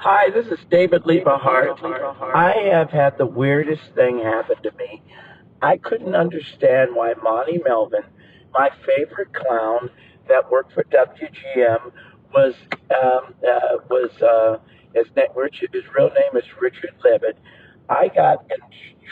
Hi, this is David Liebehart. I have had the weirdest thing happen to me. I couldn't understand why Monty Melvin, my favorite clown that worked for WGM, was his real name is Richard Levitt. I got in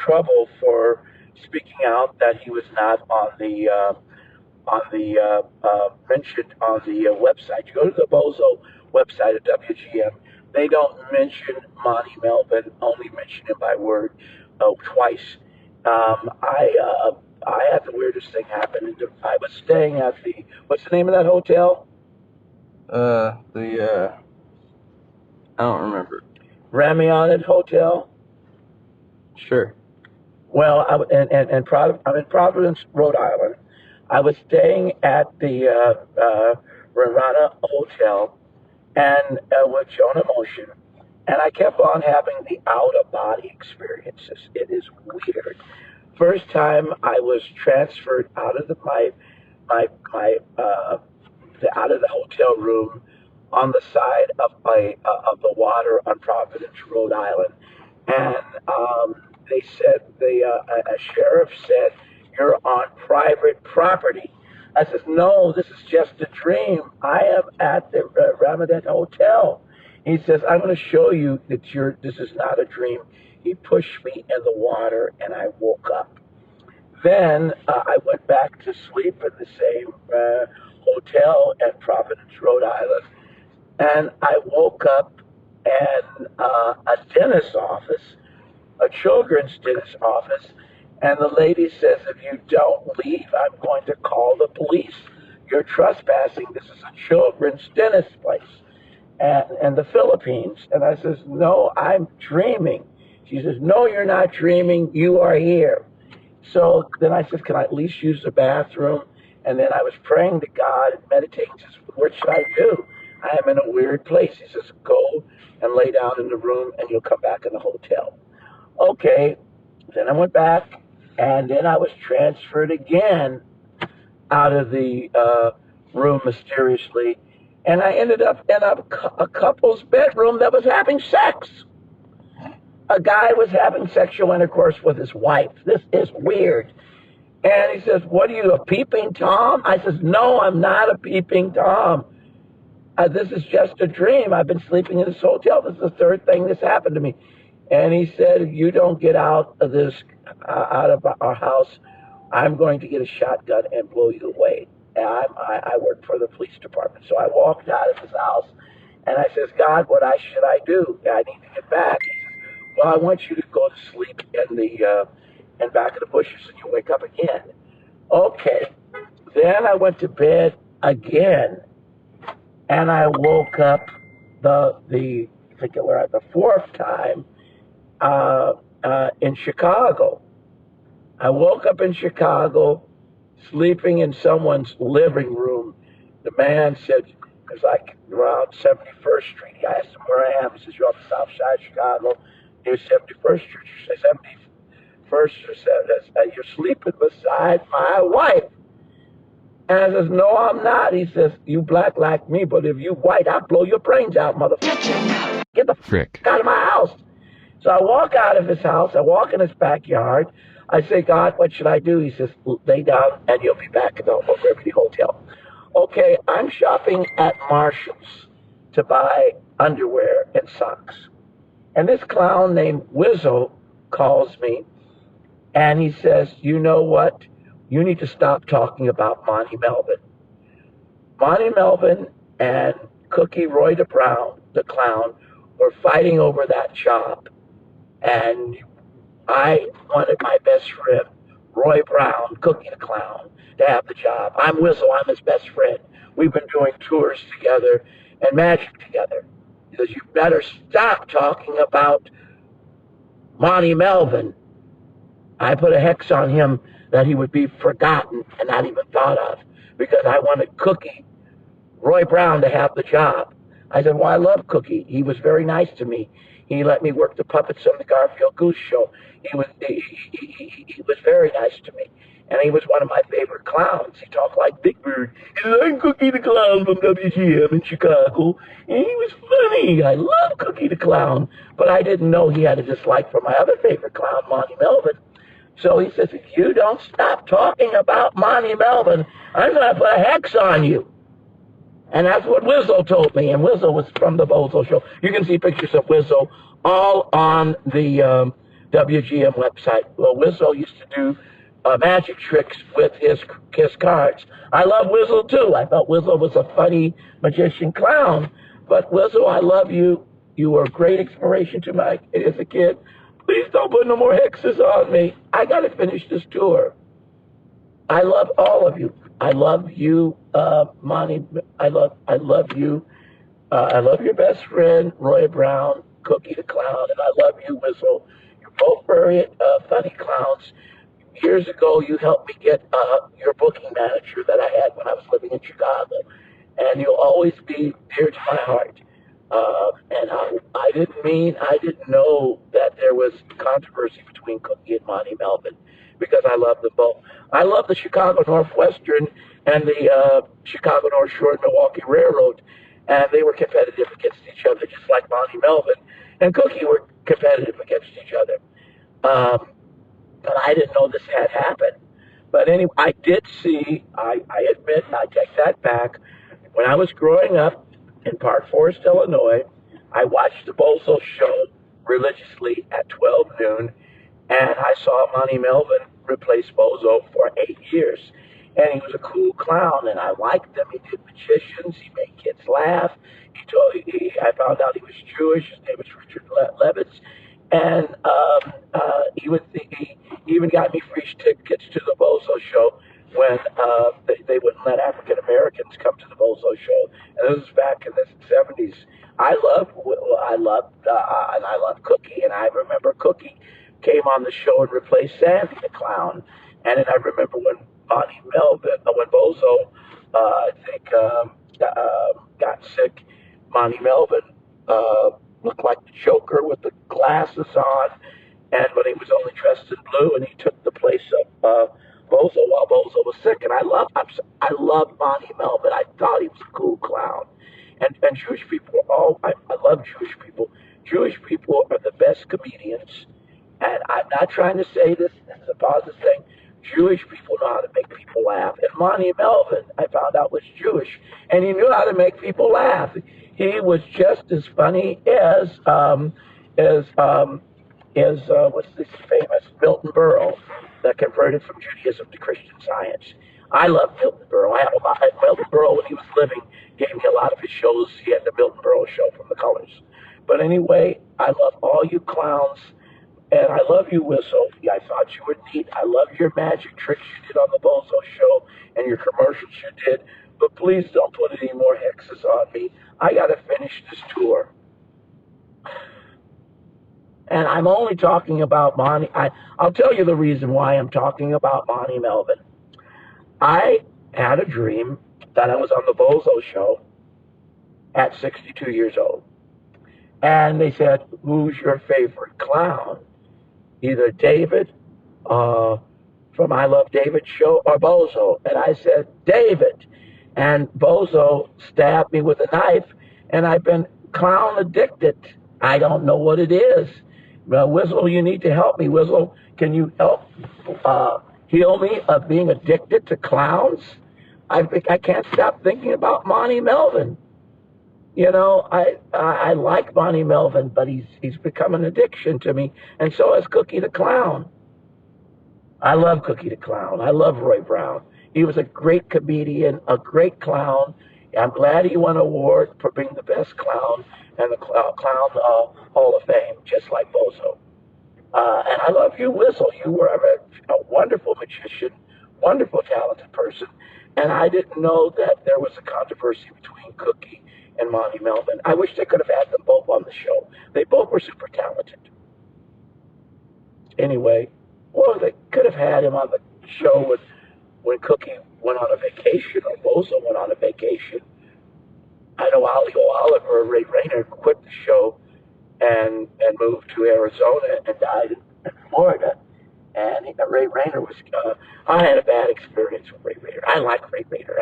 trouble for speaking out that he was not mentioned on the website. You go to the Bozo website at WGM. They don't mention Monty Melvin, only mention him by word twice. I had the weirdest thing happen. I was staying at what's the name of that hotel? I don't remember. Ramionnet Hotel? Sure. Well, I'm in Providence, Rhode Island. I was staying at the Ramona Hotel and with Joan Emotion, and I kept on having the out-of-body experiences. It is weird. First time I was transferred out of the hotel room on the side of the water on Providence, Rhode Island, and they said a sheriff said, "You're on private property." I says, "No, this is just a dream. I am at the Ramionnet Hotel." He says, "I'm going to show you that this is not a dream." He pushed me in the water, and I woke up. Then I went back to sleep in the same hotel at Providence, Rhode Island, and I woke up in a dentist's office, a children's dentist's office, and the lady says, "If you don't leave, I'm going to call the police. You're trespassing. This is a children's dentist place in the Philippines." And I says, "No, I'm dreaming." She says, "No, you're not dreaming. You are here." So then I said, "Can I at least use the bathroom?" And then I was praying to God and meditating. He says, "What should I do? I am in a weird place." He says, "Go and lay down in the room and you'll come back in the hotel." Okay. Then I went back, and then I was transferred again out of the room mysteriously, and I ended up in a couple's bedroom that was having sex. A guy was having sexual intercourse with his wife. This is weird. And he says, "What are you, a peeping Tom?" I says, "No, I'm not a peeping Tom. This is just a dream. I've been sleeping in this hotel. This is the third thing that's happened to me." And he said, "If you don't get out of out of our house, I'm going to get a shotgun and blow you away." And I work for the police department. So I walked out of his house, and I says, "God, what should I do? I need to get back." He says, "Well, I want you to go to sleep in back of the bushes, and you wake up again." Okay. Then I went to bed again, and I woke up the fourth time in Chicago. I woke up in Chicago, sleeping in someone's living room. The man said, it was like around 71st Street. I asked him where I am. He says, "You're on the south side of Chicago, near 71st Street." She says, 71st Street, "You're sleeping beside my wife." And I says, "No, I'm not." He says, "You black like me, but if you white, I'll blow your brains out, motherfucker. Get the frick out of my house." So I walk out of his house. I walk in his backyard. I say, "God, what should I do?" He says, "Lay down and you'll be back at the Liberty Hotel." Okay, I'm shopping at Marshall's to buy underwear and socks. And this clown named Wizzo calls me, and he says, "You know what? You need to stop talking about Monty Melvin." Monty Melvin and Cookie Roy the Clown were fighting over that job. And I wanted my best friend, Roy Brown, Cookie the Clown, to have the job. I'm Wizzo, I'm his best friend. We've been doing tours together and magic together. He says, "You better stop talking about Monty Melvin." I put a hex on him that he would be forgotten and not even thought of, because I wanted Cookie, Roy Brown, to have the job. I said, "Well, I love Cookie. He was very nice to me. He let me work the puppets on the Garfield Goose Show. He was very nice to me." and he was one of my favorite clowns. He talked like Big Bird. He said, I'm Cookie the Clown from WGM in Chicago, and he was funny. I love Cookie the Clown, but I didn't know he had a dislike for my other favorite clown, Monty Melvin. So he says, if you don't stop talking about Monty Melvin, I'm going to put a hex on you. And that's what Wizzo told me, and Wizzo was from the Bozo Show. You can see pictures of Wizzo all on the WGM website. Well, Wizzo used to do magic tricks with his cards. I love Wizzo, too. I thought Wizzo was a funny magician clown. But Wizzo, I love you. You were a great inspiration to me as a kid. Please don't put no more hexes on me. I got to finish this tour. I love all of you. I love you, Monty. I love you. I love your best friend, Roy Brown, Cookie the Clown, and I love you, Wizzo. You're both very funny clowns. Years ago, you helped me get your booking manager that I had when I was living in Chicago, and you'll always be dear to my heart. And I didn't know that there was controversy between Cookie and Monty Melvin, because I love them both. I love the Chicago Northwestern and the Chicago North Shore and Milwaukee Railroad, and they were competitive against each other, just like Monty Melvin and Cookie were competitive against each other. But I didn't know this had happened. But anyway, I did see, I admit, I take that back. When I was growing up in Park Forest, Illinois, I watched the Bozo Show religiously at 12 noon, and I saw Monty Melvin replace Bozo for 8 years. And he was a cool clown, and I liked him. He did magicians. He made kids laugh. I found out he was Jewish. His name was Richard Levitz. And he even got me free tickets to the Bozo Show when they wouldn't let African Americans come to the Bozo Show. And this was back in the 70s. I love Cookie, and I remember Cookie came on the show and replaced Sandy the Clown. And then I remember when when Bozo, got sick, Monty Melvin looked like the Joker with the glasses on, and when he was only dressed in blue, and he took the place of Bozo while Bozo was sick. And I love Monty Melvin. I thought he was a cool clown. And Jewish people, I love Jewish people. Jewish people are the best comedians. And I'm not trying to say this as a positive thing. Jewish people know how to make people laugh. And Monty Melvin, I found out, was Jewish, and he knew how to make people laugh. He was just as funny as what's this famous Milton Berle that converted from Judaism to Christian Science. I love Milton Berle. I have a lot. Milton Berle, when he was living, gave me a lot of his shows. He had the Milton Berle show from the Colors. But anyway, I love all you clowns. And I love you, Wizzo. I thought you were neat. I love your magic tricks you did on the Bozo Show and your commercials you did. But please don't put any more hexes on me. I got to finish this tour. And I'm only talking about Monty. I'll tell you the reason why I'm talking about Monty Melvin. I had a dream that I was on the Bozo Show at 62 years old. And they said, who's your favorite clown? Either David from I Love David show or Bozo. And I said, David. And Bozo stabbed me with a knife, and I've been clown addicted. I don't know what it is. Wizzo, you need to help me. Wizzo, can you help heal me of being addicted to clowns? I can't stop thinking about Monty Melvin. You know, I like Monty Melvin, but he's become an addiction to me, and so has Cookie the Clown. I love Cookie the Clown. I love Roy Brown. He was a great comedian, a great clown. I'm glad he won an award for being the best clown and the Clown Hall of Fame, just like Bozo. And I love you, Wizzo. You were a wonderful magician, wonderful, talented person, and I didn't know that there was a controversy between Cookie and Monty Melvin. I wish they could have had them both on the show. They both were super talented. Anyway, well, they could have had him on the show when Cookie went on a vacation or Bozo went on a vacation. I know Oliver Ray Rayner quit the show and moved to Arizona and died in Florida. And Ray Rayner was, I had a bad experience with Ray Rayner. I like Ray Rayner.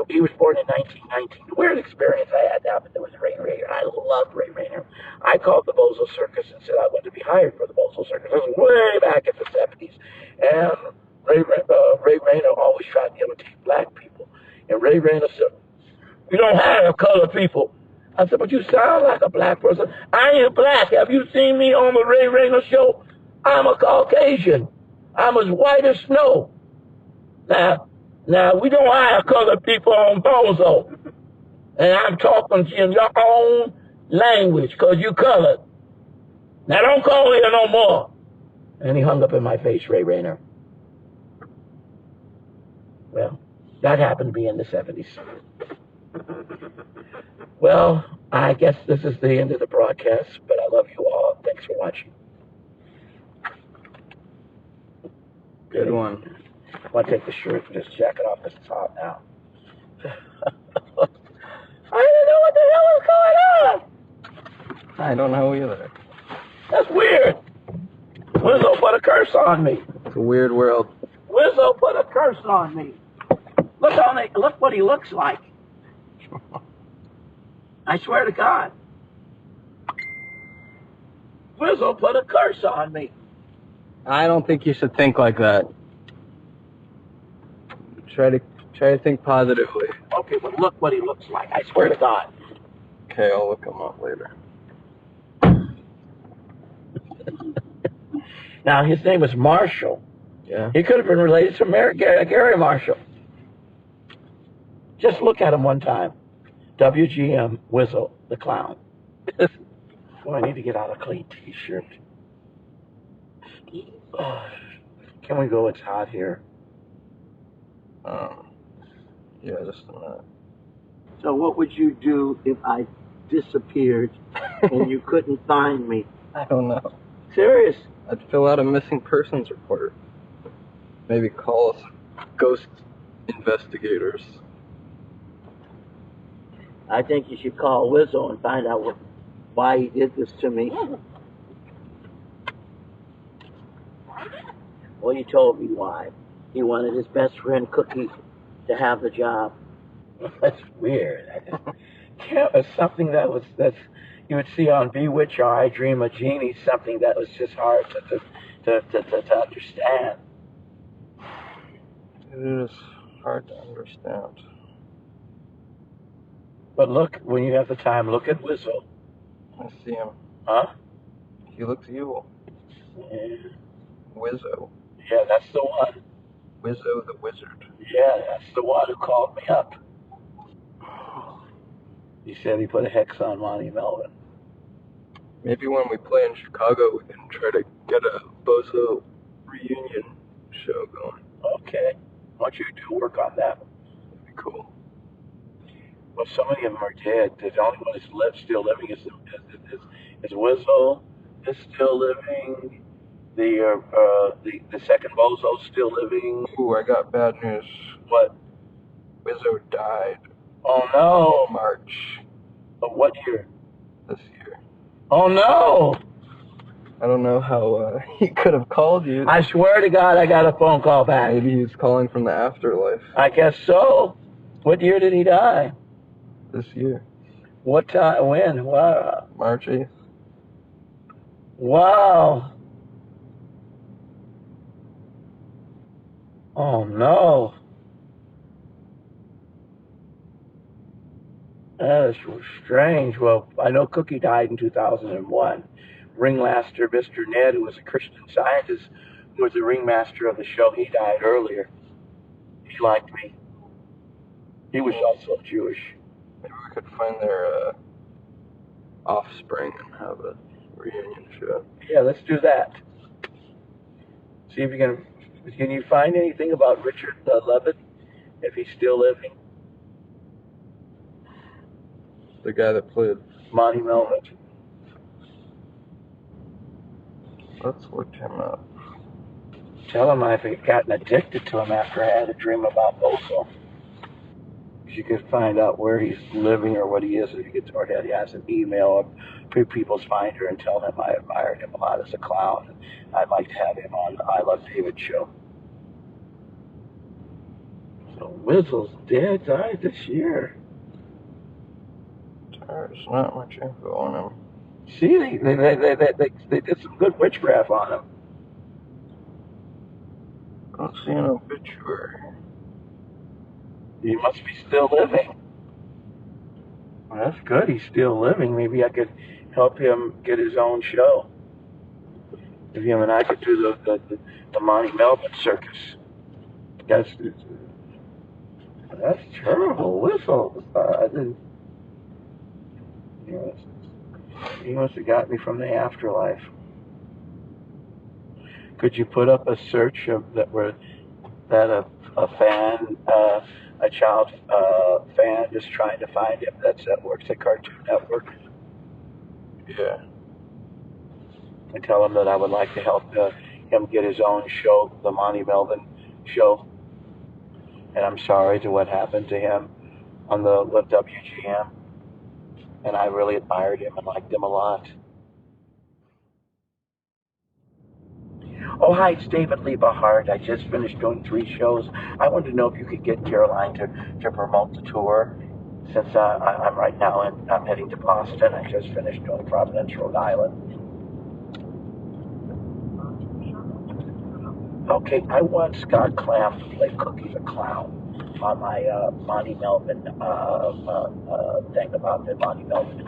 He was born in 1919. The weird experience I had happened with Ray Rayner. I loved Ray Rayner. I called the Bozo Circus and said I wanted to be hired for the Bozo Circus. This was way back in the 70s. And Ray Rayner always tried to imitate black people. And Ray Rayner said, "You don't hire colored people." I said, "But you sound like a black person." "I ain't black. Have you seen me on the Ray Rayner show? I'm a Caucasian. I'm as white as snow. Now we don't hire colored people on Bozo. And I'm talking in your own language because you colored. Now don't call here no more." And he hung up in my face, Ray Rayner. Well, that happened to be in the 70s. Well, I guess this is the end of the broadcast, but I love you all. Thanks for watching. Good one. I want to take the shirt and just jack it off because it's hot now. I didn't know what the hell was going on. I don't know either. That's weird. Wizzo put a curse on me. It's a weird world. Wizzo put a curse on me. Look what he looks like. I swear to God. Wizzo put a curse on me. I don't think you should think like that. Try to think positively. Okay, but look what he looks like. I swear to God. Okay, I'll look him up later. Now, his name was Marshall. Yeah. He could have been related to Gary Marshall. Just look at him one time. WGM, Wizzo The Clown. Oh, I need to get out a clean t-shirt. Oh, can we go? It's hot here. Yeah, just a minute. So what would you do if I disappeared and you couldn't find me? I don't know. Serious? I'd fill out a missing persons report. Maybe call us ghost investigators. I think you should call Wizzo and find out why he did this to me. Well, he told me why. He wanted his best friend Cookie to have the job. That's weird. It's something that's you would see on Bewitch or I Dream of Jeannie. Something that was just hard to understand. It is hard to understand. But look, when you have the time, look at Wizzo. I see him. Huh? He looks evil. Yeah. Wizzo. Yeah, that's the one. Wizzo the Wizard. Yeah, that's the one who called me up. He said he put a hex on Monty Melvin. Maybe when we play in Chicago, we can try to get a Bozo reunion show going. Okay. Why don't you do work on that? That'd be cool. Well, so many of them are dead. The only one that's still living is Wizzo is still living. The second Bozo's still living. Ooh, I got bad news. What? Wizzo died. Oh no! In March. Of what year? This year. Oh no! I don't know how he could have called you. I swear to God, I got a phone call back. Maybe he's calling from the afterlife. I guess so. What year did he die? This year. What time? When? Wow. March 8th. Wow. Oh no. That is strange. Well, I know Cookie died in 2001. Ringmaster Mr. Ned, who was a Christian Scientist, who was the ringmaster of the show, he died earlier. He liked me. He was also Jewish. Maybe we could find their offspring and have a reunion show. Yeah, let's do that. See if you can you find anything about Richard Levitt, if he's still living? The guy that played Monty Melvin. Let's look him up. Tell him I've gotten addicted to him after I had a dream about Bozo. You can find out where he's living or what he is, or he has an email or People's Finder and tell him I admired him a lot as a clown. I'd like to have him on the I Love David show. So Wizzo's dead, died this year. There's not much info on him. See, they did some good witchcraft on him. I don't see an obituary. He must be still living. Well, that's good. He's still living. Maybe I could help him get his own show. If him and I could do the Monty Melvin circus. That's terrible. Whistle. I didn't. He must have got me from the afterlife. Could you put up a search of that a fan, a child fan is trying to find him that works at Cartoon Network? Yeah. And tell him that I would like to help him get his own show, the Monty Melvin show. And I'm sorry to what happened to him on the WGM. And I really admired him and liked him a lot. Oh, hi, it's David Liebehart. I just finished doing 3 shows. I wanted to know if you could get Caroline to promote the tour. Since I'm right now I'm heading to Boston. I just finished doing Providence, Rhode Island. Okay, I want Scott Clam to play Cookie the Clown on my Monty Melvin thing about the Monty Melvin.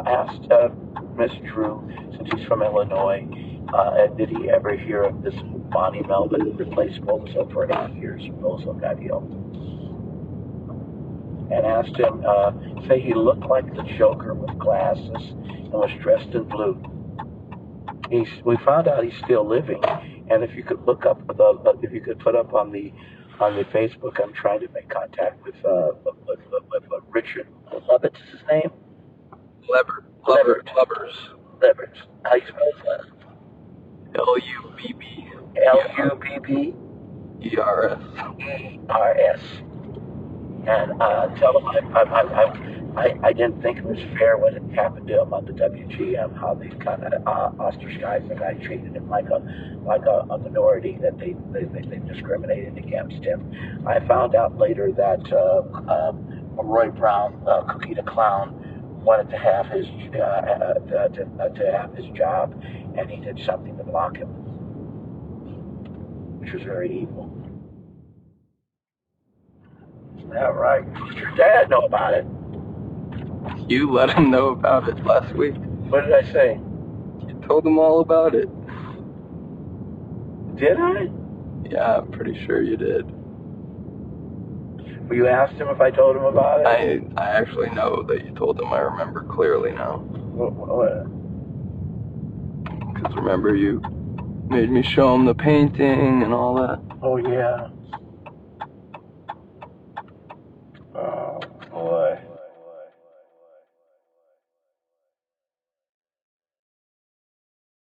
Asked Miss Drew, since he's from Illinois, did he ever hear of this Monty Melvin replaced Bozo for 8 years? Bozo got ill. And asked him, say he looked like the Joker with glasses and was dressed in blue. We found out he's still living, and if you could look up if you could put up on the Facebook, I'm trying to make contact with Richard Lovett is his name. Lubbers. Leverett. How you spell his last? Lubb. Lubbers. And tell him I didn't think it was fair what had happened to him on the WGM, how they kind of ostracized him. I treated him like a minority, that they discriminated against him. I found out later that Roy Brown, Cookie the Clown, wanted to have his job, and he did something to block him, which was very evil. Yeah, right. Did your dad know about it? You let him know about it last week. What did I say? You told him all about it. Did I? Yeah, I'm pretty sure you did. Well, you asked him if I told him about it? I actually know that you told him. I remember clearly now. What? Because remember, you made me show him the painting and all that. Oh, yeah.